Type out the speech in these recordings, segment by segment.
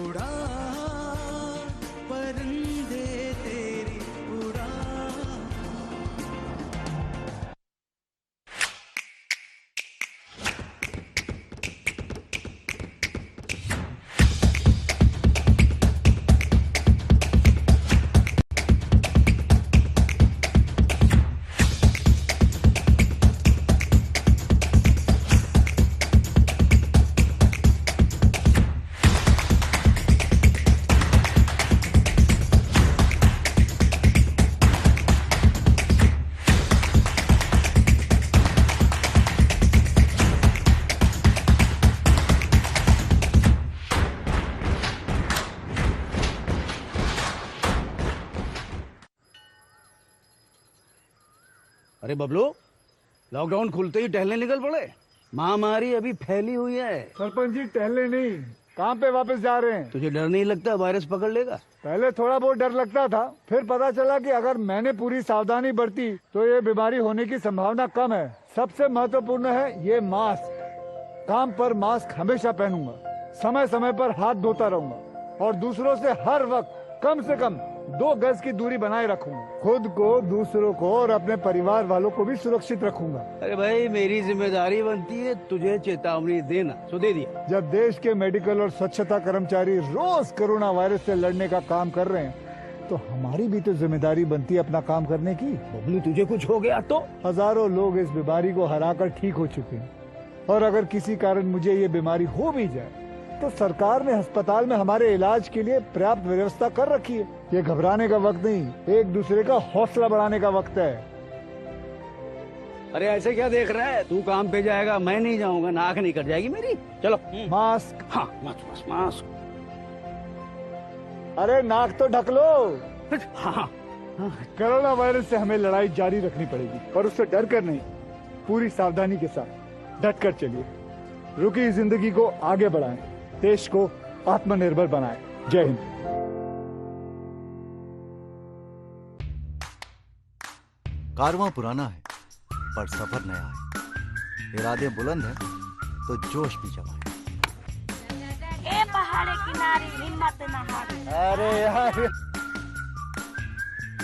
उड़ा परिंदे तेरी उड़ा। अरे बबलू, लॉकडाउन खुलते ही टहलने निकल पड़े। महामारी अभी फैली हुई है। सरपंच जी टहलने नहीं, काम पे वापस जा रहे हैं। तुझे डर नहीं लगता वायरस पकड़ लेगा? पहले थोड़ा बहुत डर लगता था, फिर पता चला कि अगर मैंने पूरी सावधानी बरती तो ये बीमारी होने की संभावना कम है। सबसे महत्वपूर्ण है ये मास्क। काम पर मास्क हमेशा पहनूंगा, समय समय पर हाथ धोता रहूंगा और दूसरों से हर वक्त कम से कम 2 गज की दूरी बनाए रखूंगा। खुद को, दूसरों को और अपने परिवार वालों को भी सुरक्षित रखूंगा। अरे भाई, मेरी जिम्मेदारी बनती है तुझे चेतावनी देना, तो दे दिया। जब देश के मेडिकल और स्वच्छता कर्मचारी रोज कोरोना वायरस से लड़ने का काम कर रहे हैं, तो हमारी भी तो जिम्मेदारी बनती है अपना काम करने की। बबलू, तुझे कुछ हो गया तो? हजारों लोग इस बीमारी को हराकर ठीक हो चुके हैं, और अगर किसी कारण मुझे ये बीमारी हो भी जाए तो सरकार ने अस्पताल में हमारे इलाज के लिए पर्याप्त व्यवस्था कर रखी है। ये घबराने का वक्त नहीं, एक दूसरे का हौसला बढ़ाने का वक्त है। अरे ऐसे क्या देख रहा है? तू काम पे जाएगा, मैं नहीं जाऊंगा, नाक नहीं कट जाएगी मेरी। चलो। मास्क। हाँ, मास्क मास्क। अरे नाक तो ढक लो। हाँ। कोरोना वायरस से हमें लड़ाई जारी रखनी पड़ेगी, पर उससे डर कर नहीं, पूरी सावधानी के साथ डट कर चलिए। रुकी जिंदगी को आगे बढ़ाएं, देश को आत्मनिर्भर बनाएं। जय हिंद। कारवां पुराना है पर सफर नया है। इरादे बुलंद है तो जोश भी जमा है। ए पहाड़ किनारे हिम्मत न हारे। अरे यार,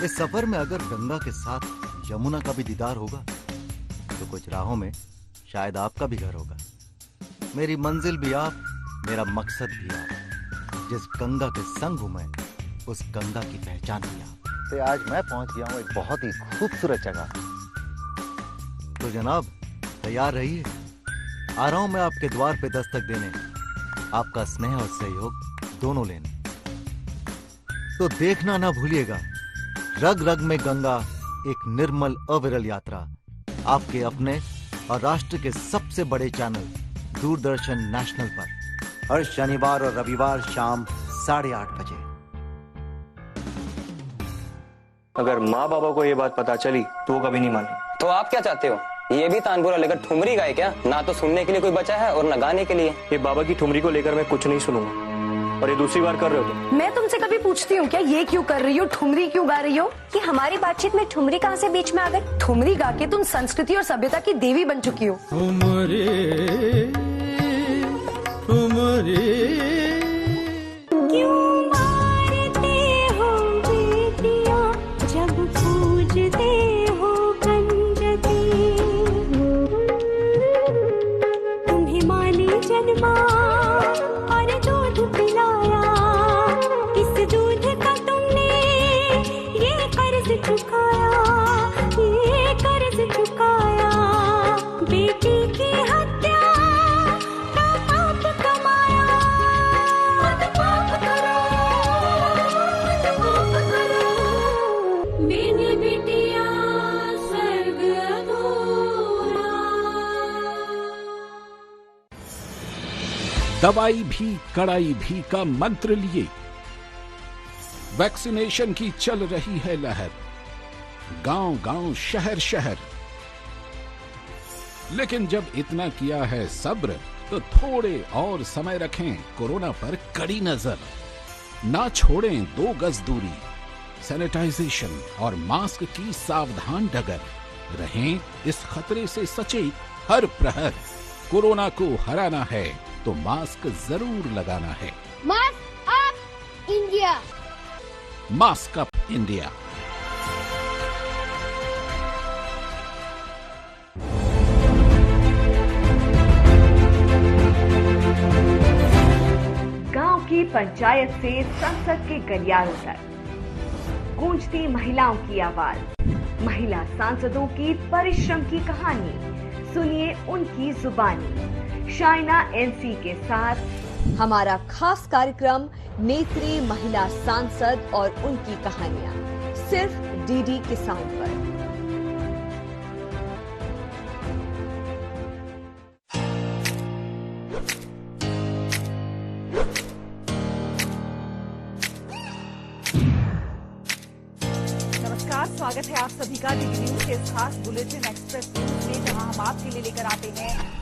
इस सफर में अगर गंगा के साथ यमुना का भी दीदार होगा तो कुछ राहों में शायद आपका भी घर होगा। मेरी मंजिल भी आप, मेरा मकसद भी आप। जिस गंगा के संग हूं मैं, उस गंगा की पहचान भी आप। तो आज मैं पहुंच गया हूं एक बहुत ही खूबसूरत जगह। तो जनाब तैयार रहिए, आ रहा हूं मैं आपके द्वार पे दस्तक देने, आपका स्नेह और सहयोग दोनों लेने। तो देखना ना भूलिएगा, रग रग में गंगा, एक निर्मल अविरल यात्रा आपके अपने और राष्ट्र के सबसे बड़े चैनल दूरदर्शन नेशनल पर हर शनिवार और रविवार शाम 8:30 बजे। अगर माँ बाबा को ये बात पता चली तो वो कभी नहीं माने। तो आप क्या चाहते हो? ये भी तानपुरा लेकर ठुमरी गाए क्या? ना तो सुनने के लिए कोई बचा है और न गाने के लिए। ये बाबा की ठुमरी को लेकर मैं कुछ नहीं सुनूंगा, और ये दूसरी बार कर रहे हो तुम। मैं तुमसे कभी पूछती हूँ क्या ये क्यों कर रही हो, ठुमरी क्यों गा रही हो? कि हमारी बातचीत में ठुमरी कहाँ से बीच में आ गई? ठुमरी गा के तुम संस्कृति और सभ्यता की देवी बन चुकी हो। क्यों मारते हो बेटियां जब पूजते हो कंजती? तुम्हें माली जन्मा और दूध पिलाया, इस दूध का तुमने ये कर्ज चुकाया, ये कर्ज चुकाया। बेटी की हत्या का पाप कमाया, पाप करो, पाप करो। बिन बिटिया स्वर्ग अधूरा। दवाई भी कड़ाई भी का मंत्र लिए वैक्सीनेशन की चल रही है लहर, गांव गांव शहर शहर। लेकिन जब इतना किया है सब्र, तो थोड़े और समय रखें कोरोना पर कड़ी नजर। ना छोड़ें 2 गज दूरी, सैनिटाइजेशन और मास्क की सावधान डगर। रहें इस खतरे से सचेत हर प्रहर। कोरोना को हराना है तो मास्क जरूर लगाना है। Mask India. Mask up India. गांव की पंचायत से संसद के गलियारों तक गूंजती महिलाओं की आवाज, महिला सांसदों की परिश्रम की कहानी, सुनिए उनकी जुबानी। शाइना एनसी के साथ हमारा खास कार्यक्रम नेत्री महिला सांसद और उनकी कहानियां, सिर्फ डीडी किसान पर। नमस्कार, स्वागत है आप सभी का डीडी न्यूज के इस खास बुलेटिन एक्सप्रेस न्यूज में, जहां हम आपके लिए लेकर आते हैं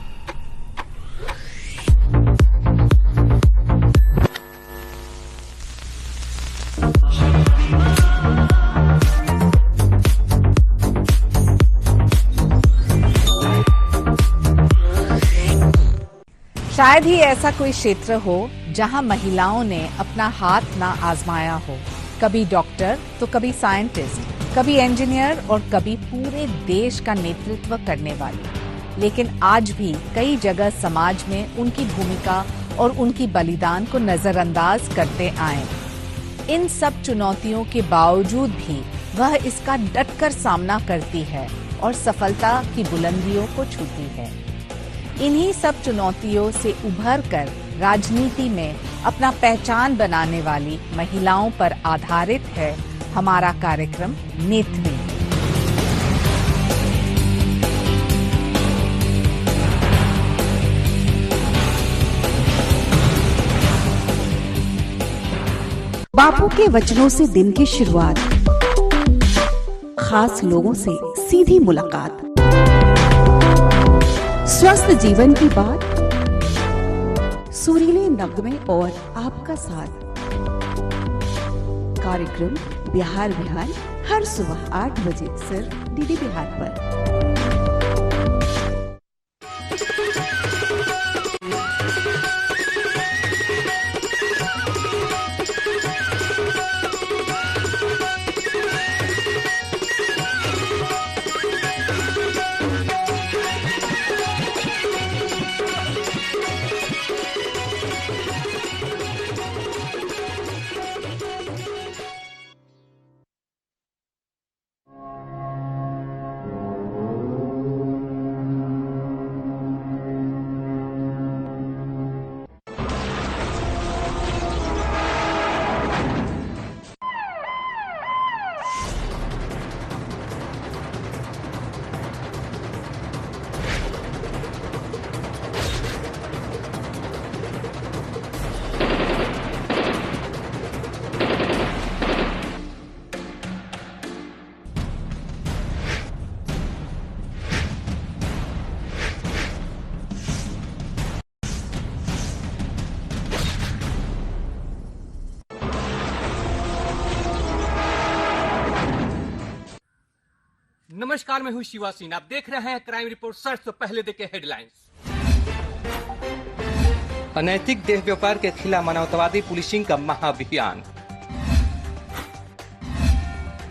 शायद ही ऐसा कोई क्षेत्र हो जहां महिलाओं ने अपना हाथ ना आजमाया हो। कभी डॉक्टर तो कभी साइंटिस्ट, कभी इंजीनियर और कभी पूरे देश का नेतृत्व करने वाली। लेकिन आज भी कई जगह समाज में उनकी भूमिका और उनकी बलिदान को नजरअंदाज करते आए। इन सब चुनौतियों के बावजूद भी वह इसका डटकर सामना करती है और सफलता की बुलंदियों को छूती है। इन्हीं सब चुनौतियों से उभरकर राजनीति में अपना पहचान बनाने वाली महिलाओं पर आधारित है हमारा कार्यक्रम नेत्री। बापू के वचनों से दिन की शुरुआत, खास लोगों से सीधी मुलाकात, स्वस्थ जीवन की बात, सुरीले नगमे और आपका साथ। कार्यक्रम बिहार बिहार हर सुबह 8 बजे सिर्फ डीडी बिहार पर। नमस्कार, मैं हूं शिवा सिंह। आप देख रहे हैं क्राइम रिपोर्ट सर्च। तो पहले देखें हेडलाइंस। अनैतिक देह व्यापार के खिलाफ मानवतावादी पुलिसिंग का महाअभियान।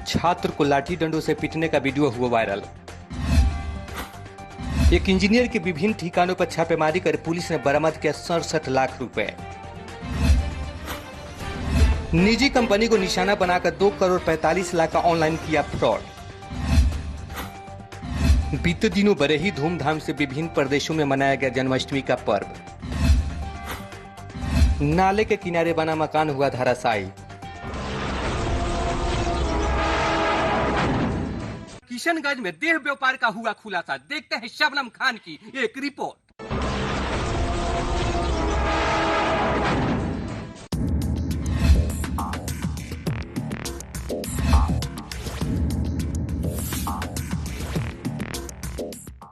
छात्र को लाठी डंडों से पीटने का वीडियो हुआ वायरल। एक इंजीनियर के विभिन्न ठिकानों पर छापेमारी कर पुलिस ने बरामद किया 67 लाख रुपए। निजी कंपनी को निशाना बनाकर 2 करोड़ 45 लाख का ऑनलाइन किया फ्रॉड। बीते दिनों बड़े ही धूमधाम से विभिन्न प्रदेशों में मनाया गया जन्माष्टमी का पर्व। नाले के किनारे बना मकान हुआ धराशायी। किशनगंज में देह व्यापार का हुआ खुलासा। देखते हैं शबनम खान की एक रिपोर्ट।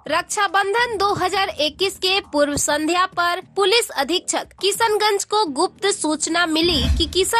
रक्षाबंधन 2021 के पूर्व संध्या पर पुलिस अधीक्षक किशनगंज को गुप्त सूचना मिली कि किशन